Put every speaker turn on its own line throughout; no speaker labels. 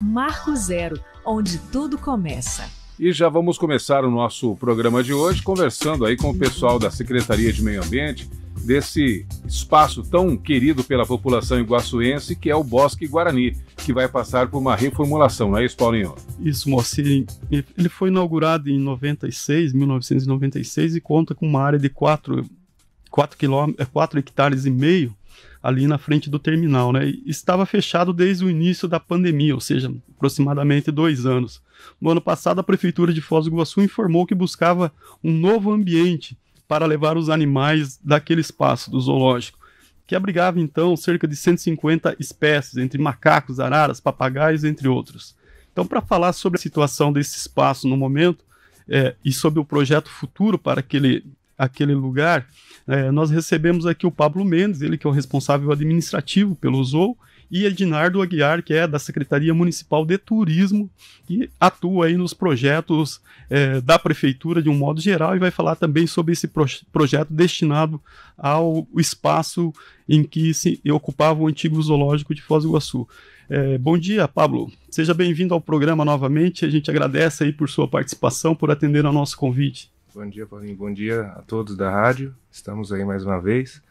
Marco Zero, onde tudo começa.
E já vamos começar o nosso programa de hoje conversando aí com o pessoal da Secretaria de Meio Ambiente, desse espaço tão querido pela população iguaçuense, que é o Bosque Guarani, que vai passar por uma reformulação, não é isso, Paulinho?
Isso, Moacir. Ele foi inaugurado em 1996, e conta com uma área de 4 hectares e meio ali na frente do terminal, né? E estava fechado desde o início da pandemia, ou seja, aproximadamente 2 anos. No ano passado, a Prefeitura de Foz do Iguaçu informou que buscava um novo ambiente para levar os animais daquele espaço, do zoológico, que abrigava então cerca de 150 espécies, entre macacos, araras, papagaios, entre outros. Então, para falar sobre a situação desse espaço no momento e sobre o projeto futuro para aquele lugar, nós recebemos aqui o Pablo Mendes, ele que é o responsável administrativo pelo zoo, e Ednardo Aguiar, que é da Secretaria Municipal de Turismo, que atua aí nos projetos da Prefeitura de um modo geral, e vai falar também sobre esse projeto destinado ao espaço em que se ocupava o antigo zoológico de Foz do Iguaçu. Bom dia, Pablo. Seja bem-vindo ao programa novamente. A gente agradece aí por sua participação, por atender ao nosso convite.
Bom dia, Paulinho. Bom dia a todos da rádio. Estamos aí mais uma vez,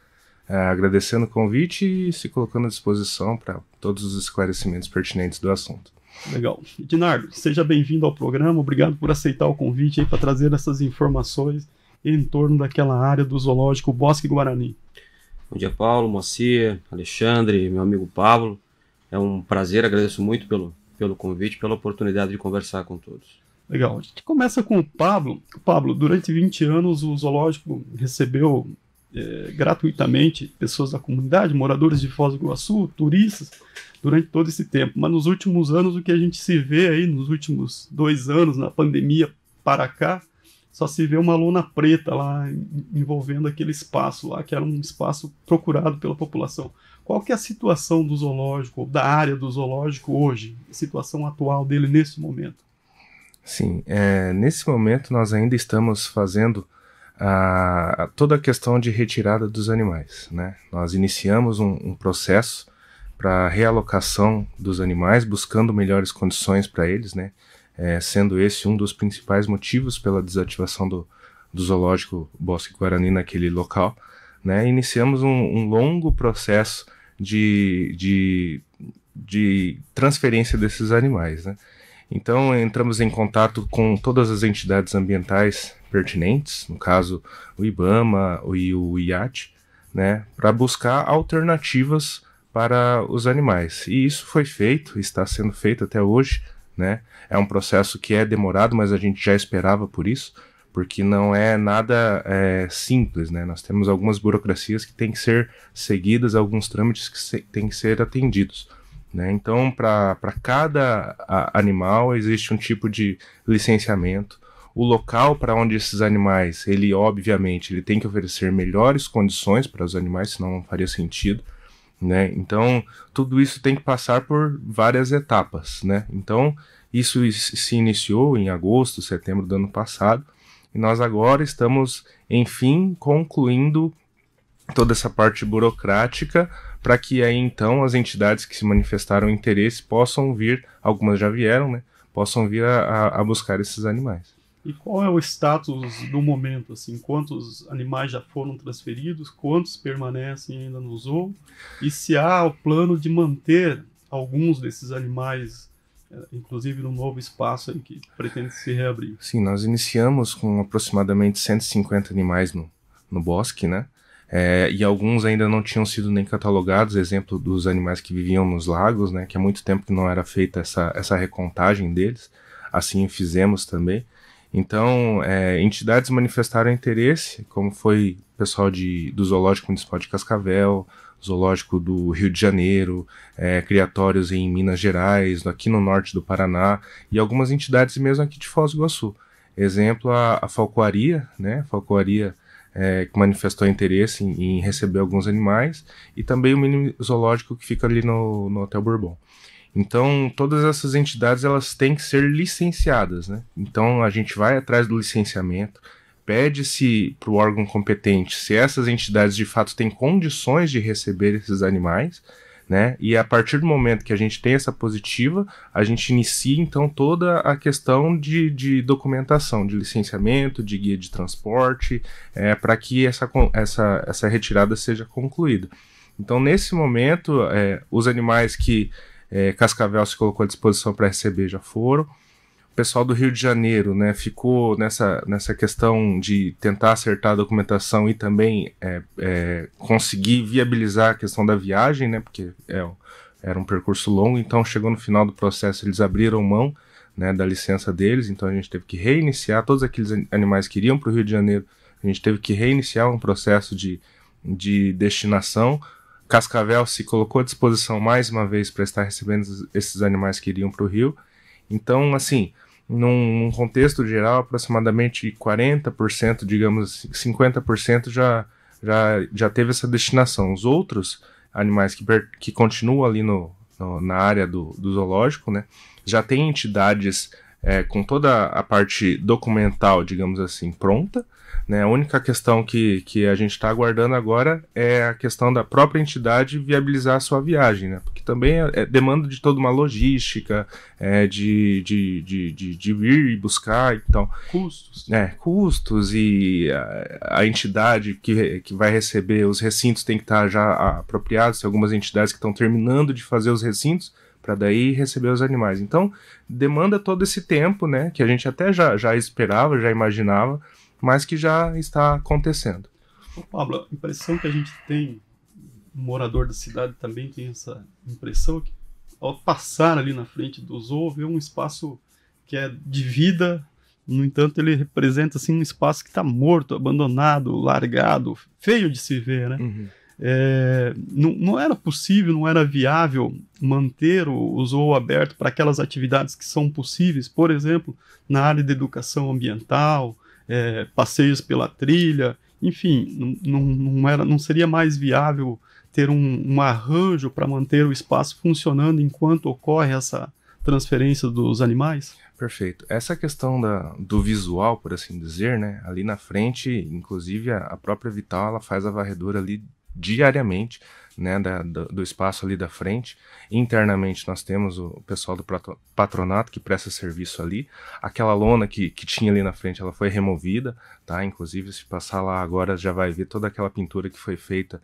agradecendo o convite e se colocando à disposição para todos os esclarecimentos pertinentes do assunto.
Legal. Ednardo, seja bem-vindo ao programa. Obrigado por aceitar o convite aí para trazer essas informações em torno daquela área do zoológico Bosque Guarani.
Bom dia, Paulo, Moacir, Alexandre, meu amigo Pablo. É um prazer, agradeço muito pelo convite, pela oportunidade de conversar com todos.
Legal. A gente começa com o Pablo. Pablo, durante 20 anos o zoológico recebeu gratuitamente pessoas da comunidade, moradores de Foz do Iguaçu, turistas, durante todo esse tempo. Mas nos últimos anos, o que a gente se vê aí, nos últimos 2 anos, na pandemia para cá, só se vê uma lona preta lá envolvendo aquele espaço lá, que era um espaço procurado pela população. Qual que é a situação do zoológico, da área do zoológico hoje, a situação atual dele nesse momento?
Sim, nesse momento nós ainda estamos fazendo toda a questão de retirada dos animais, né? Nós iniciamos um processo para realocação dos animais, buscando melhores condições para eles, né? Sendo esse um dos principais motivos pela desativação do zoológico Bosque Guarani naquele local, né? Iniciamos um longo processo de transferência desses animais, né? Então entramos em contato com todas as entidades ambientais pertinentes, no caso o IBAMA e o IAT, né, para buscar alternativas para os animais. E isso foi feito, está sendo feito até hoje, né? É um processo que é demorado, mas a gente já esperava por isso, porque não é nada simples, né? Nós temos algumas burocracias que têm que ser seguidas, alguns trâmites que têm que ser atendidos, né? Então, para cada animal existe um tipo de licenciamento. O local para onde esses animais, ele tem que oferecer melhores condições para os animais, senão não faria sentido, né? Então, tudo isso tem que passar por várias etapas, né? Então, isso se iniciou em agosto, setembro do ano passado, e nós agora estamos, enfim, concluindo toda essa parte burocrática para que aí então as entidades que se manifestaram interesse possam vir, algumas já vieram, né? Possam vir a buscar esses animais.
E qual é o status do momento, assim? Quantos animais já foram transferidos? Quantos permanecem ainda no zoo? E se há o plano de manter alguns desses animais, inclusive no novo espaço aí que pretende se reabrir?
Sim, nós iniciamos com aproximadamente 150 animais no bosque, né? E alguns ainda não tinham sido nem catalogados, exemplo dos animais que viviam nos lagos, né? Que há muito tempo que não era feita essa recontagem deles, assim fizemos também. Então, entidades manifestaram interesse, como foi o pessoal do Zoológico Municipal de Cascavel, Zoológico do Rio de Janeiro, criatórios em Minas Gerais, aqui no norte do Paraná, e algumas entidades mesmo aqui de Foz do Iguaçu. Exemplo, a Falcoaria, né? Falcoaria que manifestou interesse em receber alguns animais, e também o mini zoológico que fica ali no Hotel Bourbon. Então, todas essas entidades elas têm que ser licenciadas, né? Então, a gente vai atrás do licenciamento, pede-se para o órgão competente se essas entidades de fato têm condições de receber esses animais, né? E a partir do momento que a gente tem essa positiva, a gente inicia então toda a questão de documentação, de licenciamento, de guia de transporte, para que essa retirada seja concluída. Então, nesse momento, os animais que Cascavel se colocou à disposição para receber já foram. O pessoal do Rio de Janeiro, né, ficou nessa questão de tentar acertar a documentação e também conseguir viabilizar a questão da viagem, né, porque era um percurso longo. Então, chegou no final do processo, eles abriram mão, né, da licença deles. Então, a gente teve que reiniciar. Todos aqueles animais que iriam para o Rio de Janeiro, a gente teve que reiniciar um processo de destinação. Cascavel se colocou à disposição mais uma vez para estar recebendo esses animais que iriam para o Rio. Então, assim, num contexto geral, aproximadamente 40%, digamos 50% já teve essa destinação. Os outros animais que continuam ali na área do zoológico, né, já tem entidades com toda a parte documental, digamos assim, pronta, né? A única questão que a gente está aguardando agora é a questão da própria entidade viabilizar a sua viagem, né? Porque também demanda de toda uma logística, de vir e buscar, então custos, e a entidade que vai receber os recintos tem que estar já apropriados. Tem algumas entidades que estão terminando de fazer os recintos para daí receber os animais. Então demanda todo esse tempo, né? Que a gente até já esperava, já imaginava, mas que já está acontecendo.
Pablo, a impressão que a gente tem, um morador da cidade também tem essa impressão, que ao passar ali na frente do zoo, vê um espaço que é de vida, no entanto ele representa assim, um espaço que está morto, abandonado, largado, feio de se ver, né?
Uhum.
Não era possível, não era viável manter o zoo aberto para aquelas atividades que são possíveis, por exemplo, na área de educação ambiental, passeios pela trilha, enfim, não seria mais viável ter um arranjo para manter o espaço funcionando enquanto ocorre essa transferência dos animais?
Perfeito. Essa questão do visual, por assim dizer, né, ali na frente, inclusive a própria Vital, ela faz a varredura ali diariamente, né, do espaço ali da frente. Internamente nós temos o pessoal do patronato que presta serviço ali. Aquela lona que tinha ali na frente, ela foi removida, tá? Inclusive, se passar lá agora, já vai ver toda aquela pintura que foi feita,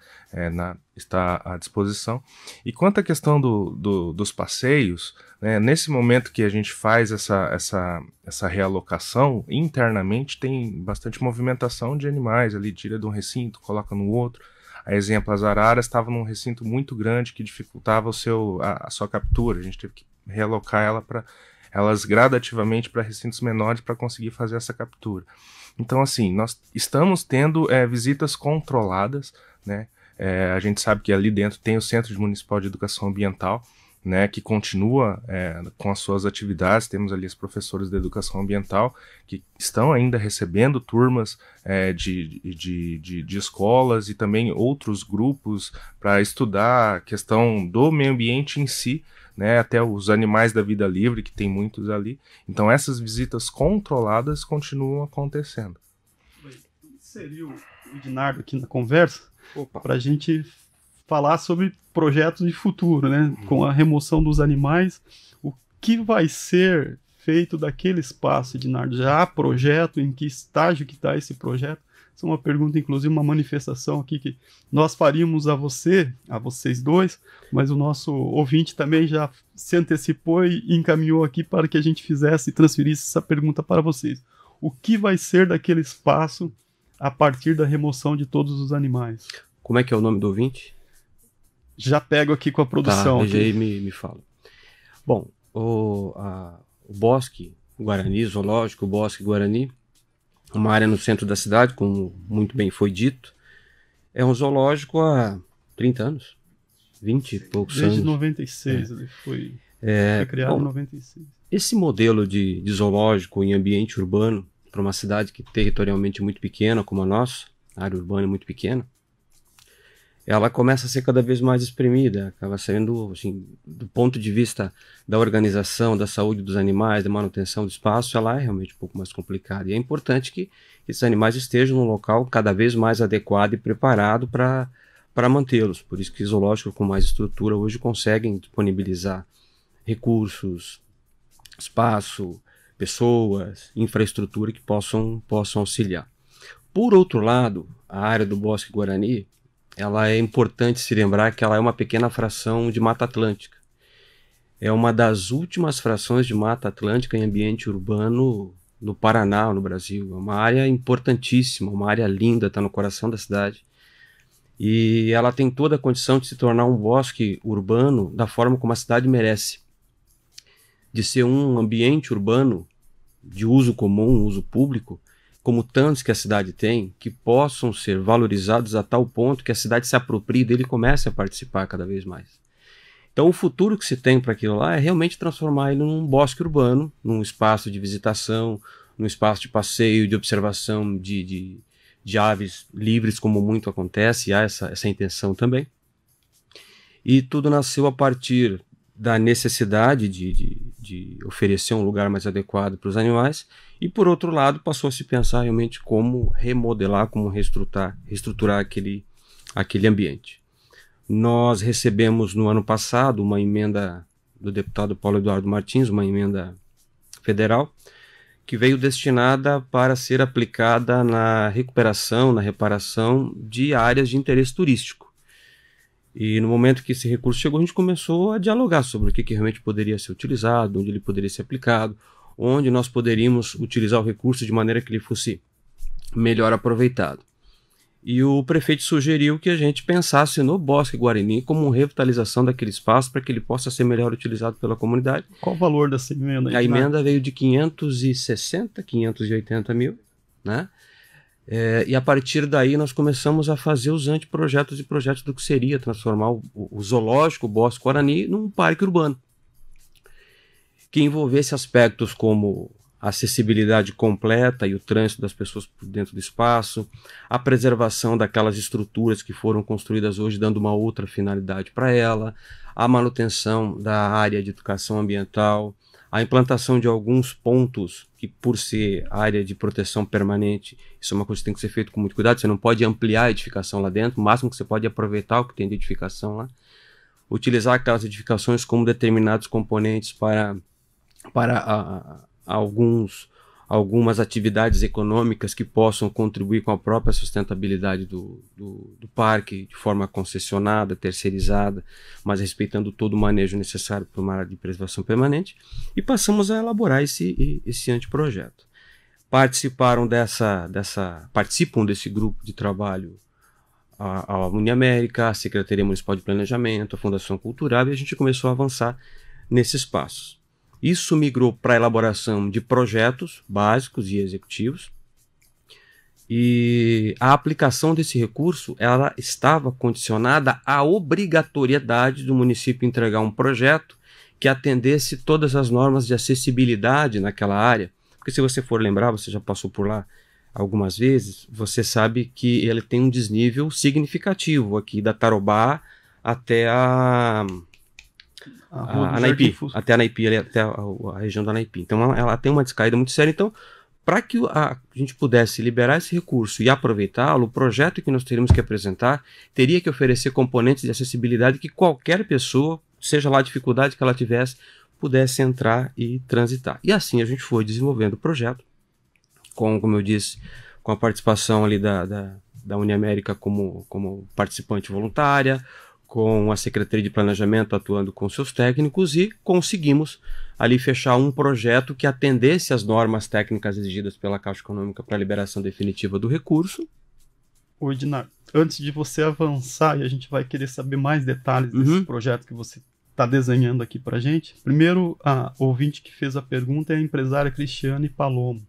está à disposição. E quanto à questão dos passeios, né, nesse momento que a gente faz essa realocação, internamente tem bastante movimentação de animais ali, tira de um recinto, coloca no outro. A exemplo, as araras estavam num recinto muito grande que dificultava a sua captura. A gente teve que realocar elas gradativamente para recintos menores para conseguir fazer essa captura. Então, assim, nós estamos tendo visitas controladas, né? A gente sabe que ali dentro tem o Centro Municipal de Educação Ambiental, né, que continua com as suas atividades. Temos ali os professores de educação ambiental que estão ainda recebendo turmas de escolas e também outros grupos para estudar a questão do meio ambiente em si, né, até os animais da vida livre, que tem muitos ali. Então essas visitas controladas continuam acontecendo.
Seria o Ednardo aqui na conversa para a gente falar sobre projetos de futuro, né? Com a remoção dos animais, o que vai ser feito daquele espaço, Ednardo? Já há projeto? Em que estágio que está esse projeto? Essa é uma pergunta, inclusive uma manifestação aqui que nós faríamos a vocês dois, mas o nosso ouvinte também já se antecipou e encaminhou aqui para que a gente fizesse e transferisse essa pergunta para vocês. O que vai ser daquele espaço a partir da remoção de todos os animais?
Como é que é o nome do ouvinte?
Já pego aqui com a produção.
Tá, aí me fala. Bom, o Bosque Guarani, zoológico, o Bosque Guarani, uma área no centro da cidade, como muito bem foi dito, é um zoológico há 30 anos, 20 e poucos anos.
Desde 96, ele foi criado em 96.
Esse modelo de zoológico em ambiente urbano, para uma cidade que territorialmente é muito pequena, como a nossa, a área urbana é muito pequena, ela começa a ser cada vez mais espremida, acaba sendo, assim, do ponto de vista da organização, da saúde dos animais, da manutenção do espaço, ela é realmente um pouco mais complicada. E é importante que esses animais estejam num local cada vez mais adequado e preparado para para mantê-los. Por isso que zoológicos com mais estrutura hoje conseguem disponibilizar recursos, espaço, pessoas, infraestrutura que possam auxiliar. Por outro lado, a área do Bosque Guarani, ela é importante se lembrar que ela é uma pequena fração de Mata Atlântica. É uma das últimas frações de Mata Atlântica em ambiente urbano no Paraná, no Brasil. É uma área importantíssima, uma área linda, está no coração da cidade. E ela tem toda a condição de se tornar um bosque urbano da forma como a cidade merece. De ser um ambiente urbano de uso comum, uso público, como tantos que a cidade tem, que possam ser valorizados a tal ponto que a cidade se aproprie dele e comece a participar cada vez mais. Então o futuro que se tem para aquilo lá é realmente transformar ele num bosque urbano, num espaço de visitação, num espaço de passeio, de observação de aves livres, como muito acontece, e há essa intenção também. E tudo nasceu a partir da necessidade de oferecer um lugar mais adequado para os animais, e por outro lado passou a se pensar realmente como remodelar, como reestruturar aquele ambiente. Nós recebemos no ano passado uma emenda do deputado Paulo Eduardo Martins, uma emenda federal, que veio destinada para ser aplicada na recuperação, na reparação de áreas de interesse turístico. E no momento que esse recurso chegou, a gente começou a dialogar sobre o que realmente poderia ser utilizado, onde ele poderia ser aplicado, onde nós poderíamos utilizar o recurso de maneira que ele fosse melhor aproveitado. E o prefeito sugeriu que a gente pensasse no Bosque Guarani como uma revitalização daquele espaço para que ele possa ser melhor utilizado pela comunidade.
Qual o valor dessa emenda?
A emenda veio de 580 mil, né? E a partir daí nós começamos a fazer os anteprojetos e projetos do que seria transformar o zoológico, o Bosque Guarani, num parque urbano, que envolvesse aspectos como a acessibilidade completa e o trânsito das pessoas por dentro do espaço, a preservação daquelas estruturas que foram construídas hoje dando uma outra finalidade para ela, a manutenção da área de educação ambiental, a implantação de alguns pontos que, por ser área de proteção permanente, isso é uma coisa que tem que ser feito com muito cuidado. Você não pode ampliar a edificação lá dentro, o máximo que você pode aproveitar o que tem de edificação lá, utilizar aquelas edificações como determinados componentes para algumas atividades econômicas que possam contribuir com a própria sustentabilidade do parque, de forma concessionada, terceirizada, mas respeitando todo o manejo necessário para uma área de preservação permanente, e passamos a elaborar esse anteprojeto. Participam desse grupo de trabalho a Uniamérica, a Secretaria Municipal de Planejamento, a Fundação Cultural, e a gente começou a avançar nesses passos. Isso migrou para a elaboração de projetos básicos e executivos, e a aplicação desse recurso ela estava condicionada à obrigatoriedade do município entregar um projeto que atendesse todas as normas de acessibilidade naquela área, porque se você for lembrar, você já passou por lá algumas vezes, você sabe que ele tem um desnível significativo aqui da Tarobá até a Anaipi, até a Anaipi, até a região da Anaipi. Então ela tem uma descaída muito séria. Então, para que a gente pudesse liberar esse recurso e aproveitá-lo, o projeto que nós teríamos que apresentar teria que oferecer componentes de acessibilidade que qualquer pessoa, seja lá a dificuldade que ela tivesse, pudesse entrar e transitar. E assim a gente foi desenvolvendo o projeto, como eu disse, com a participação ali da Uniamérica como participante voluntária, com a Secretaria de Planejamento atuando com seus técnicos, e conseguimos ali fechar um projeto que atendesse às normas técnicas exigidas pela Caixa Econômica para a liberação definitiva do recurso.
Ô, Ednar, antes de você avançar, e a gente vai querer saber mais detalhes desse projeto que você está desenhando aqui para a gente. Primeiro, a ouvinte que fez a pergunta é a empresária Cristiane Palomo.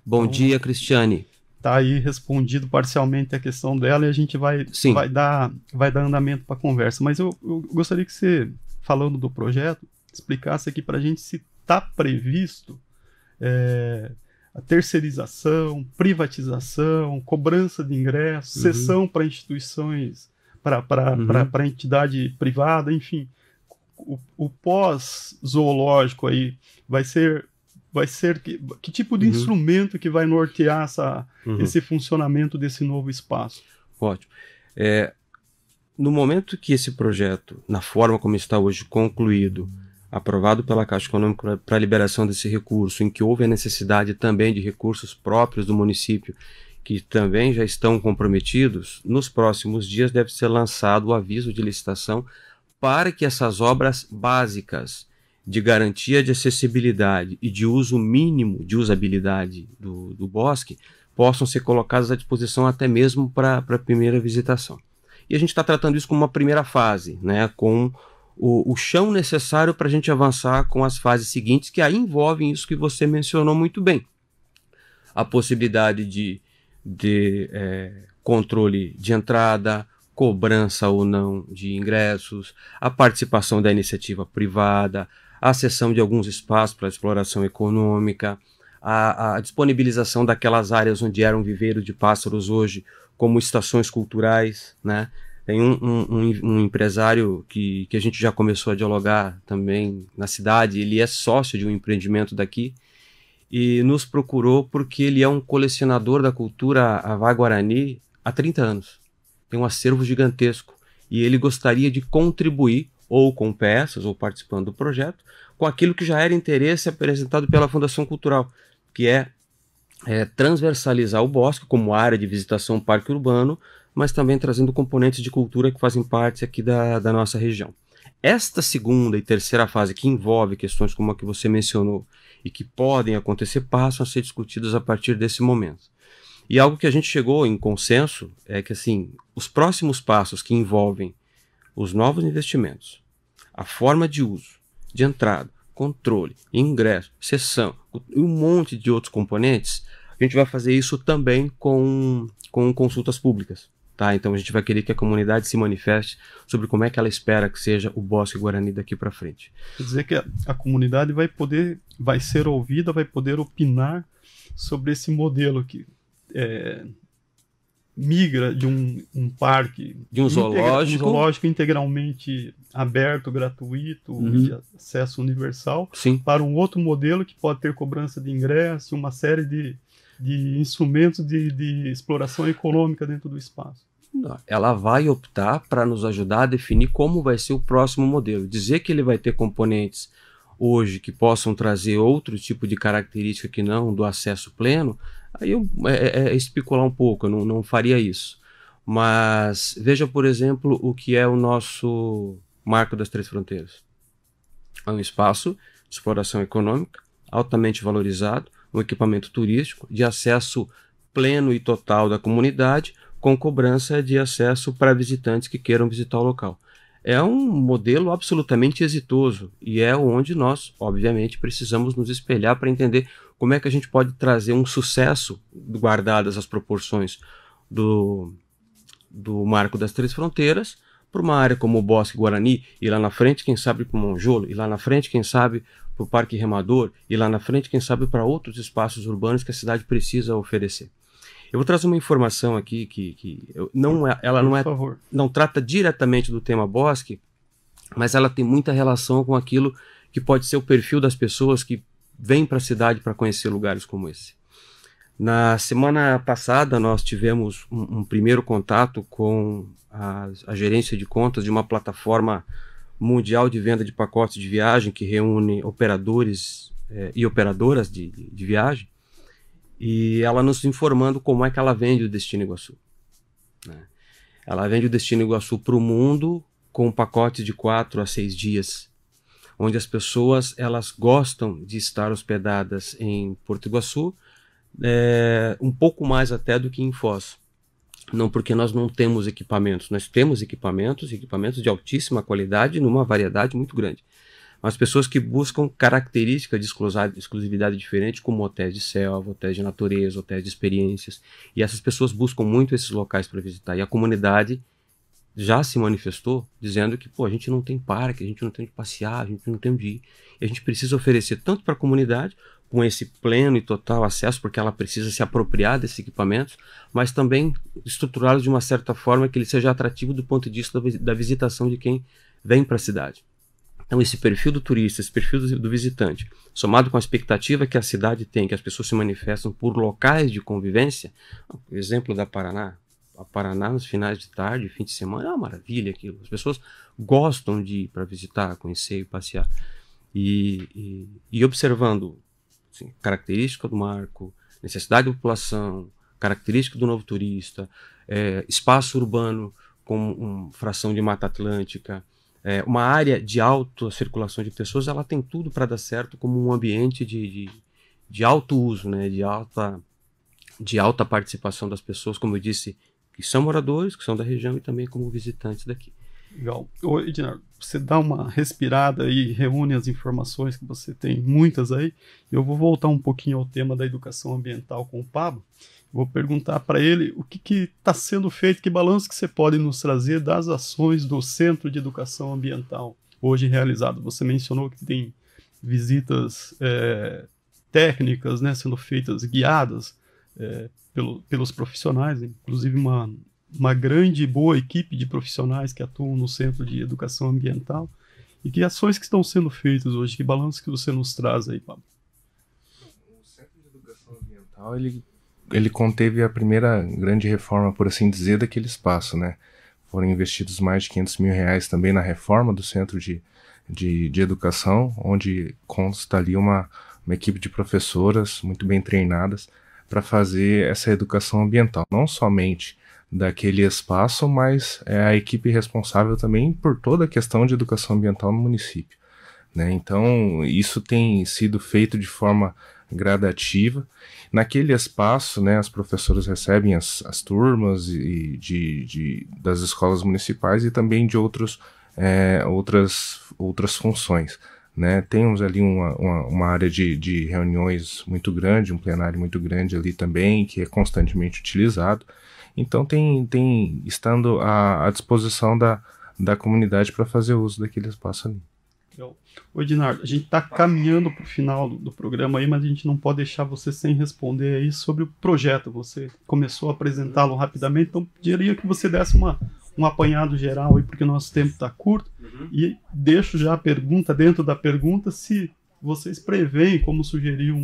Bom dia, Cristiane.
Está aí respondido parcialmente a questão dela, e a gente vai dar andamento para a conversa. Mas eu gostaria que você, falando do projeto, explicasse aqui para a gente se está previsto a terceirização, privatização, cobrança de ingressos, cessão para instituições, para entidade privada, enfim. O pós-zoológico aí vai ser que tipo de instrumento que vai nortear esse funcionamento desse novo espaço?
Ótimo. no momento que esse projeto, na forma como está hoje concluído, aprovado pela Caixa Econômica para a liberação desse recurso, em que houve a necessidade também de recursos próprios do município, que também já estão comprometidos, nos próximos dias deve ser lançado o aviso de licitação para que essas obras básicas de garantia de acessibilidade e de uso mínimo de usabilidade do bosque possam ser colocadas à disposição até mesmo para a primeira visitação. E a gente está tratando isso como uma primeira fase, né, com o chão necessário para a gente avançar com as fases seguintes, que aí envolvem isso que você mencionou muito bem. A possibilidade de controle de entrada, cobrança ou não de ingressos, a participação da iniciativa privada, a cessão de alguns espaços para exploração econômica, a disponibilização daquelas áreas onde eram viveiros de pássaros hoje como estações culturais, né? Tem um empresário que a gente já começou a dialogar também na cidade, ele é sócio de um empreendimento daqui e nos procurou porque ele é um colecionador da cultura Avá-Guarani há 30 anos. Tem um acervo gigantesco e ele gostaria de contribuir ou com peças ou participando do projeto com aquilo que já era interesse apresentado pela Fundação Cultural, que é transversalizar o bosque como área de visitação parque urbano, mas também trazendo componentes de cultura que fazem parte aqui da nossa região. Esta segunda e terceira fase, que envolve questões como a que você mencionou e que podem acontecer, passam a ser discutidas a partir desse momento. E algo que a gente chegou em consenso é que, assim, os próximos passos que envolvem os novos investimentos, a forma de uso, de entrada, controle, ingresso, cessão e um monte de outros componentes, a gente vai fazer isso também com consultas públicas. Tá? Então a gente vai querer que a comunidade se manifeste sobre como é que ela espera que seja o Bosque Guarani daqui para frente.
Quer dizer que a comunidade vai ser ouvida, vai poder opinar sobre esse modelo que migra de um parque,
de um zoológico
integralmente aberto, gratuito, de acesso universal,
sim,
para um outro modelo que pode ter cobrança de ingresso, uma série de instrumentos de exploração econômica dentro do espaço.
Ela vai optar para nos ajudar a definir como vai ser o próximo modelo. Dizer que ele vai ter componentes hoje que possam trazer outro tipo de característica que não do acesso pleno, aí é especular um pouco, eu não faria isso. Mas veja, por exemplo, o que é o nosso Marco das Três Fronteiras. É um espaço de exploração econômica, altamente valorizado, um equipamento turístico de acesso pleno e total da comunidade, com cobrança de acesso para visitantes que queiram visitar o local. É um modelo absolutamente exitoso e é onde nós, obviamente, precisamos nos espelhar para entender como é que a gente pode trazer um sucesso, guardadas as proporções do Marco das Três Fronteiras, para uma área como o Bosque Guarani, e lá na frente, quem sabe, para o Monjolo, e lá na frente, quem sabe, para o Parque Remador, e lá na frente, quem sabe, para outros espaços urbanos que a cidade precisa oferecer. Eu vou trazer uma informação aqui ela não trata diretamente do tema bosque, mas ela tem muita relação com aquilo que pode ser o perfil das pessoas que vêm para a cidade para conhecer lugares como esse. Na semana passada, nós tivemos um primeiro contato com a gerência de contas de uma plataforma mundial de venda de pacotes de viagem que reúne operadores e operadoras de viagem, e ela nos informando como é que ela vende o Destino Iguaçu. Né? Ela vende o Destino Iguaçu para o mundo com pacotes de 4 a 6 dias, onde as pessoas elas gostam de estar hospedadas em Porto Iguaçu, um pouco mais até do que em Foz. Não porque nós não temos equipamentos, nós temos equipamentos de altíssima qualidade numa variedade muito grande. Mas pessoas que buscam características de exclusividade diferente, como hotéis de selva, hotéis de natureza, hotéis de experiências. E essas pessoas buscam muito esses locais para visitar. E a comunidade já se manifestou dizendo que a gente não tem parque, a gente não tem onde passear, a gente não tem onde ir. E a gente precisa oferecer tanto para a comunidade, com esse pleno e total acesso, porque ela precisa se apropriar desses equipamentos, mas também estruturá-los de uma certa forma que ele seja atrativo do ponto de vista da visitação de quem vem para a cidade. Então esse perfil do turista, esse perfil do visitante, somado com a expectativa que a cidade tem, que as pessoas se manifestam por locais de convivência, exemplo da Paraná, a Paraná nos finais de tarde, fim de semana, é uma maravilha aquilo. As pessoas gostam de ir para visitar, conhecer e passear. E observando assim, característica do marco, necessidade da população, característica do novo turista, espaço urbano com fração de Mata Atlântica, uma área de alta circulação de pessoas, ela tem tudo para dar certo como um ambiente de alto uso, né, de alta participação das pessoas, como eu disse, que são moradores, que são da região e também como visitantes daqui.
Legal. Ô, Ednardo, você dá uma respirada aí, reúne as informações que você tem, muitas aí. Eu vou voltar um pouquinho ao tema da educação ambiental com o Pablo. Vou perguntar para ele o que está sendo feito, que balanço que você pode nos trazer das ações do Centro de Educação Ambiental hoje realizado. Você mencionou que tem visitas técnicas, né, sendo feitas, guiadas pelos profissionais, inclusive uma grande e boa equipe de profissionais que atuam no Centro de Educação Ambiental. E que ações que estão sendo feitas hoje? Que balanço que você nos traz aí, Pablo?
O Centro de Educação Ambiental, ele conteve a primeira grande reforma, por assim dizer, daquele espaço, né? Foram investidos mais de R$500 mil também na reforma do Centro de Educação, onde consta ali uma equipe de professoras muito bem treinadas para fazer essa educação ambiental, não somente daquele espaço, mas é a equipe responsável também por toda a questão de educação ambiental no município, né? Então, isso tem sido feito de forma gradativa. Naquele espaço, né, as professoras recebem as turmas das escolas municipais e também de outras funções, né? Temos ali uma área de reuniões muito grande, um plenário muito grande ali também, que é constantemente utilizado. Então tem estando à disposição da comunidade para fazer uso daquele espaço ali.
Ô, Ednardo, a gente está caminhando para o final do programa aí, mas a gente não pode deixar você sem responder aí sobre o projeto. Você começou a apresentá-lo rapidamente, então pediria que você desse um apanhado geral aí, porque o nosso tempo está curto. E deixo já a pergunta, dentro da pergunta, se vocês preveem, como sugeriu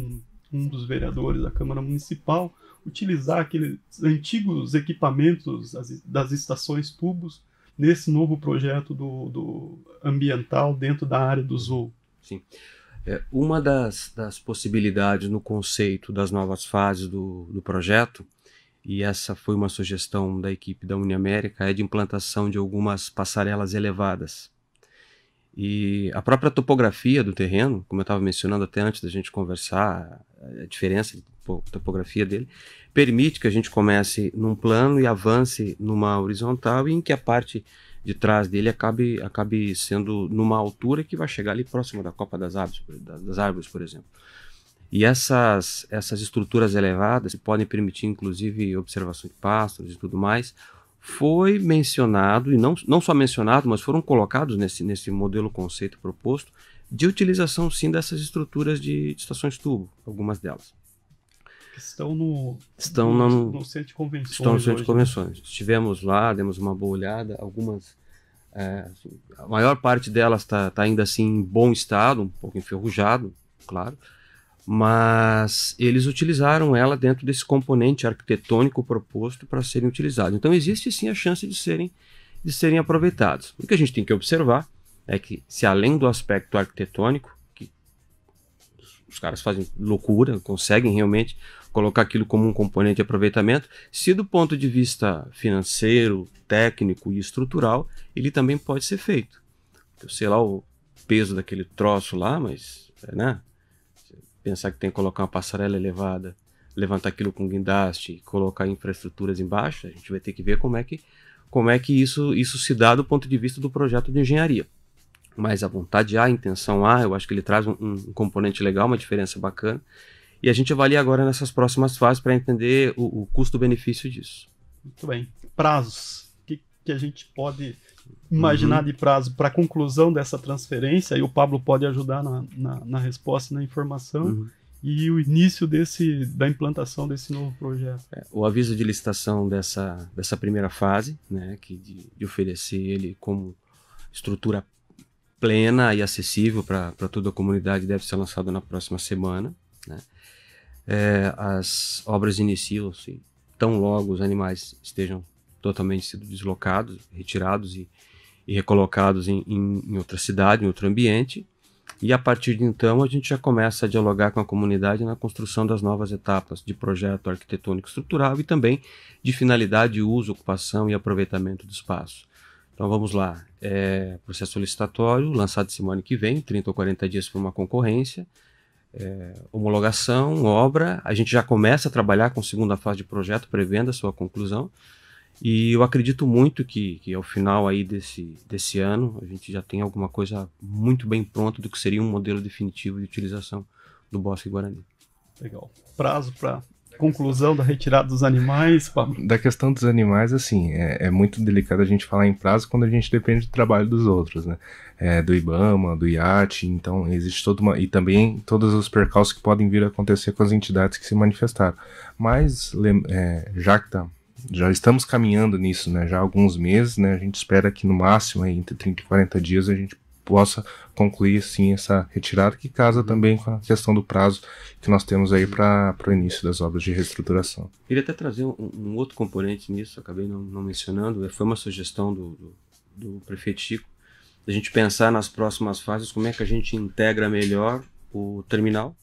um dos vereadores da Câmara Municipal, utilizar aqueles antigos equipamentos das estações tubos nesse novo projeto do ambiental dentro da área do zoo.
Sim. Uma das possibilidades no conceito das novas fases do projeto, e essa foi uma sugestão da equipe da Uniamérica, é de implantação de algumas passarelas elevadas. E a própria topografia do terreno, como eu estava mencionando até antes da gente conversar, a diferença de topografia dele, permite que a gente comece num plano e avance numa horizontal, e em que a parte de trás dele acabe sendo numa altura que vai chegar ali próximo da copa das árvores, por exemplo. E essas estruturas elevadas podem permitir, inclusive, observação de pássaros e tudo mais. Foi mencionado, e não só mencionado, mas foram colocados nesse modelo conceito proposto, de utilização, sim, dessas estruturas de estações tubo, algumas delas.
Estão no Centro de Convenções.
Estão no Centro de Convenções. Estivemos lá, demos uma boa olhada, algumas... a maior parte delas está ainda assim em bom estado, um pouco enferrujado, claro, mas eles utilizaram ela dentro desse componente arquitetônico proposto para serem utilizados. Então existe sim a chance de serem aproveitados. O que a gente tem que observar é que, se além do aspecto arquitetônico, que os caras fazem loucura, conseguem realmente colocar aquilo como um componente de aproveitamento, se do ponto de vista financeiro, técnico e estrutural, ele também pode ser feito. Eu sei lá o peso daquele troço lá, mas, né? Pensar que tem que colocar uma passarela elevada, levantar aquilo com guindaste e colocar infraestruturas embaixo, a gente vai ter que ver como é que isso se dá do ponto de vista do projeto de engenharia. Mas a vontade há, a intenção há, eu acho que ele traz um componente legal, uma diferença bacana, e a gente avalia agora nessas próximas fases para entender o custo-benefício disso.
Muito bem. Prazos. O que a gente pode imaginar de prazo para a conclusão dessa transferência? Aí o Pablo pode ajudar na resposta, na informação, e o início da implantação desse novo projeto.
O aviso de licitação dessa primeira fase, né, de oferecer ele como estrutura plena e acessível para toda a comunidade, deve ser lançado na próxima semana, né? As obras iniciam-se tão logo os animais estejam totalmente sido deslocados, retirados e recolocados em outra cidade, em outro ambiente. E a partir de então a gente já começa a dialogar com a comunidade na construção das novas etapas de projeto arquitetônico estrutural e também de finalidade, uso, ocupação e aproveitamento do espaço. Então vamos lá, processo solicitatório, lançado semana que vem, 30 ou 40 dias por uma concorrência, homologação, obra, a gente já começa a trabalhar com a segunda fase de projeto, prevendo a sua conclusão, e eu acredito muito que ao final aí desse ano a gente já tem alguma coisa muito bem pronta do que seria um modelo definitivo de utilização do Bosque Guarani.
Legal. Prazo para conclusão da retirada dos animais, Pablo?
Da questão dos animais, assim, é muito delicado a gente falar em prazo quando a gente depende do trabalho dos outros, né? Do IBAMA, do IAT, então existe toda uma... E também todos os percalços que podem vir a acontecer com as entidades que se manifestaram. Mas, já estamos caminhando nisso, né? Já há alguns meses, né? A gente espera que no máximo, aí, entre 30 e 40 dias, a gente possa concluir, sim, essa retirada, que casa também com a questão do prazo que nós temos aí para o início das obras de reestruturação.
Queria até trazer um outro componente nisso, acabei não mencionando, foi uma sugestão do prefeito Chico, a gente pensar nas próximas fases como é que a gente integra melhor o terminal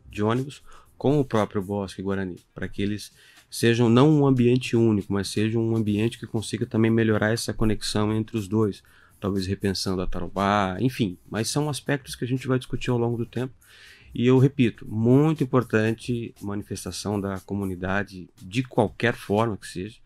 de ônibus com o próprio Bosque Guarani, para que eles sejam não um ambiente único, mas sejam um ambiente que consiga também melhorar essa conexão entre os dois, talvez repensando a Tarobá, enfim, mas são aspectos que a gente vai discutir ao longo do tempo. E eu repito, muito importante manifestação da comunidade, de qualquer forma que seja,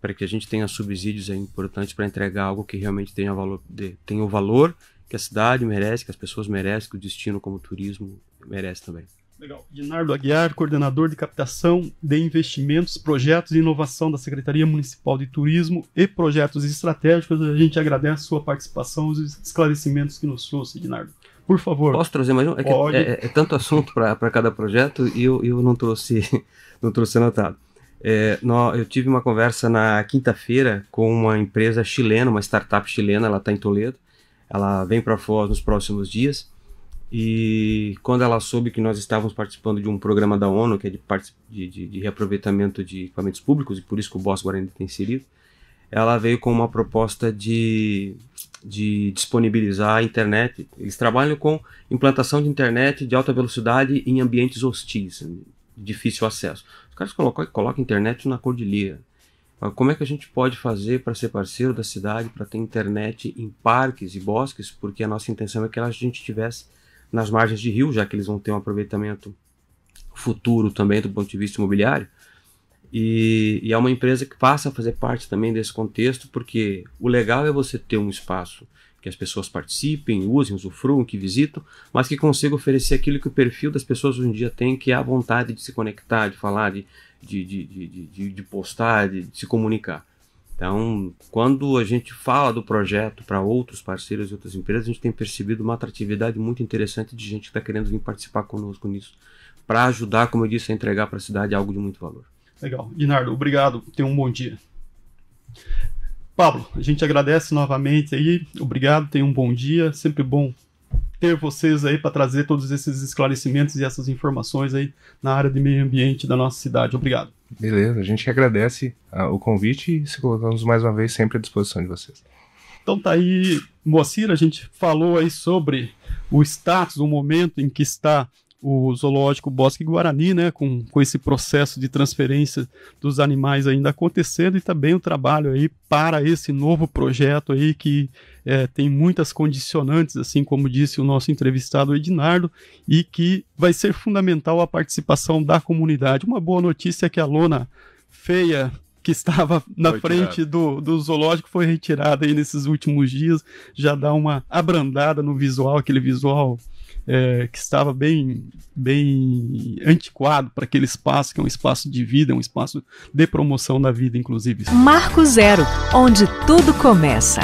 para que a gente tenha subsídios importantes para entregar algo que realmente tenha o valor que a cidade merece, que as pessoas merecem, que o destino como turismo merece também.
Legal. Dinardo Aguiar, coordenador de captação de investimentos, projetos e inovação da Secretaria Municipal de Turismo e projetos estratégicos. A gente agradece a sua participação e os esclarecimentos que nos trouxe, Dinardo. Por favor.
Posso trazer mais um? É tanto assunto para cada projeto e eu não trouxe anotado. Eu tive uma conversa na quinta-feira com uma empresa chilena, uma startup chilena, ela está em Toledo. Ela vem para Foz nos próximos dias. E quando ela soube que nós estávamos participando de um programa da ONU, que é de reaproveitamento de equipamentos públicos, e por isso que o Bosque Guarani tem inserido, ela veio com uma proposta de disponibilizar a internet. Eles trabalham com implantação de internet de alta velocidade em ambientes hostis, de difícil acesso. Os caras colocam internet na cordilheira. Como é que a gente pode fazer para ser parceiro da cidade, para ter internet em parques e bosques, porque a nossa intenção é que a gente tivesse nas margens de rio, já que eles vão ter um aproveitamento futuro também do ponto de vista imobiliário, e é uma empresa que passa a fazer parte também desse contexto, porque o legal é você ter um espaço que as pessoas participem, usem, usufruam, que visitam, mas que consiga oferecer aquilo que o perfil das pessoas hoje em dia tem, que é a vontade de se conectar, de falar, de postar, de se comunicar. Então, quando a gente fala do projeto para outros parceiros e outras empresas, a gente tem percebido uma atratividade muito interessante de gente que está querendo vir participar conosco nisso, para ajudar, como eu disse, a entregar para a cidade algo de muito valor.
Legal. Dinardo, obrigado. Tenha um bom dia. Pablo, a gente agradece novamente aí. Obrigado, tenha um bom dia. Sempre bom ter vocês aí para trazer todos esses esclarecimentos e essas informações aí na área de meio ambiente da nossa cidade. Obrigado.
Beleza, a gente agradece o convite e se colocamos mais uma vez sempre à disposição de vocês.
Então tá aí, Moacir, a gente falou aí sobre o status, o momento em que está o Zoológico Bosque Guarani, né, com esse processo de transferência dos animais ainda acontecendo, e também o trabalho aí para esse novo projeto aí que tem muitas condicionantes, assim como disse o nosso entrevistado Edinardo, e que vai ser fundamental a participação da comunidade. Uma boa notícia é que a lona feia que estava na frente do zoológico foi retirada aí nesses últimos dias, já dá uma abrandada no visual, aquele visual que estava bem antiquado para aquele espaço, que é um espaço de vida, um espaço de promoção da vida, inclusive.
Marco Zero, onde tudo começa.